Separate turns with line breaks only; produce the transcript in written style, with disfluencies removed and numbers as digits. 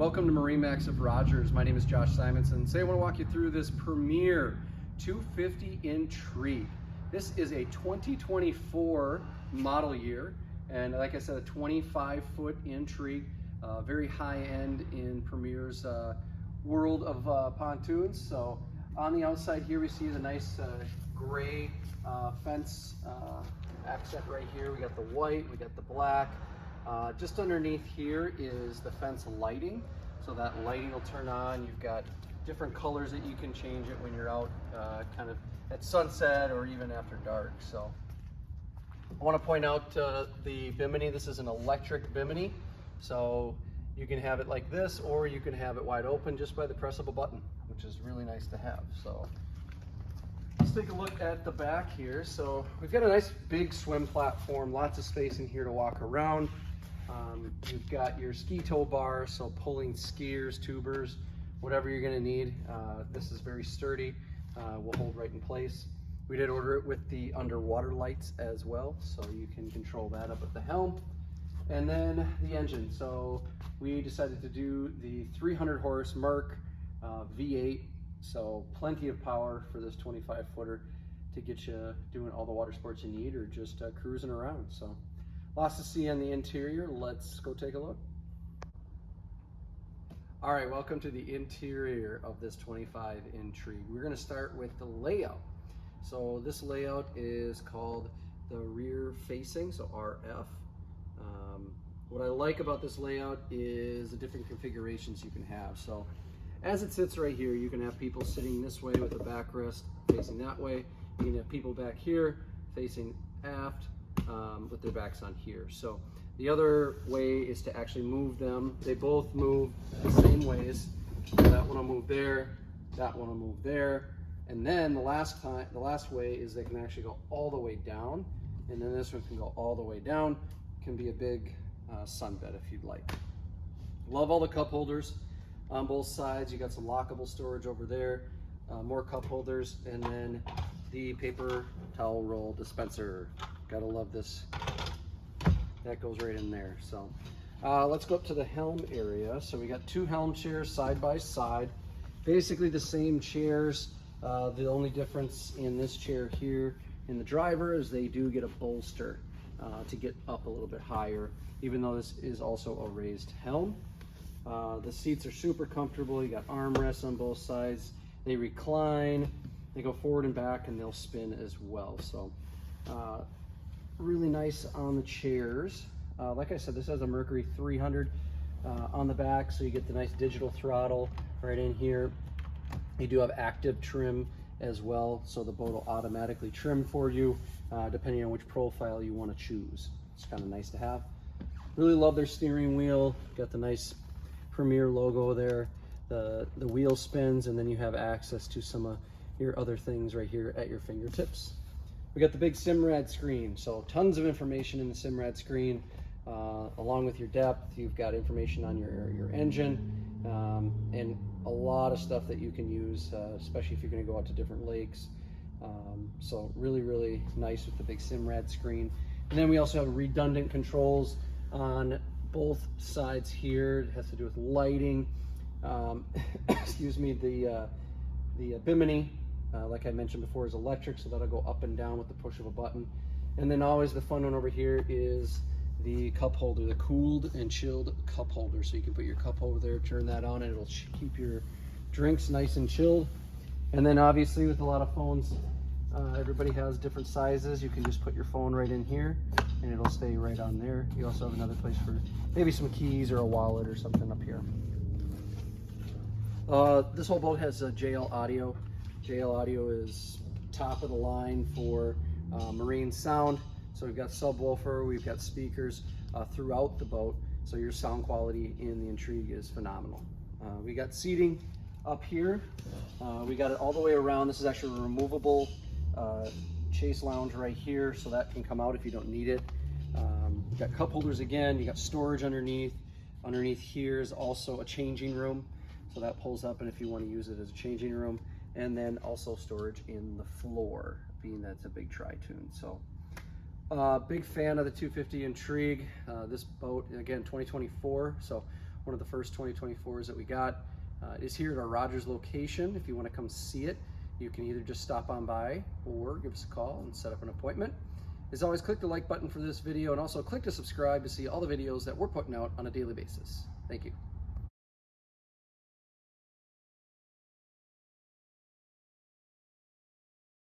Welcome to MarineMax of Rogers. My name is Josh Simonson. Today I want to walk you through this premier 250 Intrigue. This is a 2024 model year, and like I said, a 25-foot Intrigue, very high-end in Premier's world of pontoons. So on the outside here, we see the nice gray fence accent right here. We got the white, we got the black. Just underneath here is the fence lighting, so that lighting will turn on. You've got different colors that you can change it when you're out kind of at sunset or even after dark. So I want to point out the bimini. This is an electric bimini, so you can have it like this, or you can have it wide open just by the press of a button, which is really nice to have. So let's take a look at the back here. So we've got a nice big swim platform, lots of space in here to walk around. You've got your ski tow bar, so pulling skiers, tubers, whatever you're going to need. This is very sturdy, will hold right in place. We did order it with the underwater lights as well, so you can control that up at the helm. And then the engine. So we decided to do the 300 horse Merc V8, so plenty of power for this 25-footer to get you doing all the water sports you need, or just cruising around. So lots to see on the interior. Let's go take a look. All right, welcome to the interior of this 25 Intrigue. We're going to start with the layout. So this layout is called the rear facing, so RF. What I like about this layout is the different configurations you can have. So as it sits right here, you can have people sitting this way with the backrest facing that way. You can have people back here facing aft with their backs on here. So the other way is to actually move them. They both move the same ways. So that one will move there, that one will move there. And then the last way is they can actually go all the way down. And then this one can go all the way down. It can be a big sunbed if you'd like. Love all the cup holders on both sides. You got some lockable storage over there, more cup holders, and then the paper towel roll dispenser. Gotta love this. That goes right in there. So let's go up to the helm area. So we got two helm chairs side by side, basically the same chairs. The only difference in this chair here in the driver is they do get a bolster to get up a little bit higher, even though this is also a raised helm. The seats are super comfortable. You got armrests on both sides. They recline, they go forward and back, and they'll spin as well. So really nice on the chairs. Like I said, this has a Mercury 300 on the back, so you get the nice digital throttle right in here. You do have active trim as well, so the boat will automatically trim for you depending on which profile you want to choose. It's kind of nice to have. Really love their steering wheel. Got the nice Premier logo there. The wheel spins, and then you have access to some of your other things right here at your fingertips. We got the big Simrad screen, so tons of information in the Simrad screen. Along with your depth, you've got information on your engine, and a lot of stuff that you can use, especially if you're going to go out to different lakes. So really nice with the big Simrad screen. And then we also have redundant controls on both sides here. It has to do with lighting. Excuse me, the bimini, like I mentioned before, is electric, so that'll go up and down with the push of a button. And then always the fun one over here is the cup holder, the cooled and chilled cup holder. So you can put your cup over there, turn that on, and it'll keep your drinks nice and chilled. And then obviously with a lot of phones, everybody has different sizes. You can just put your phone right in here and it'll stay right on there. You also have another place for maybe some keys or a wallet or something up here. This whole boat has a JL audio. JL audio is top of the line for marine sound. So we've got subwoofer, we've got speakers throughout the boat, so your sound quality in the Intrigue is phenomenal. We got seating up here. We got it all the way around. This is actually a removable chase lounge right here, so that can come out if you don't need it. You got cup holders again. You got storage underneath. Underneath here is also a changing room, so that pulls up, and if you want to use it as a changing room, and then also storage in the floor, being that it's a big tri-tune. So big fan of the 250 Intrigue. This boat, again, 2024, so one of the first 2024s that we got. It is here at our Rogers location. If you want to come see it, you can either just stop on by or give us a call and set up an appointment. As always, click the like button for this video and also click to subscribe to see all the videos that we're putting out on a daily basis. Thank you.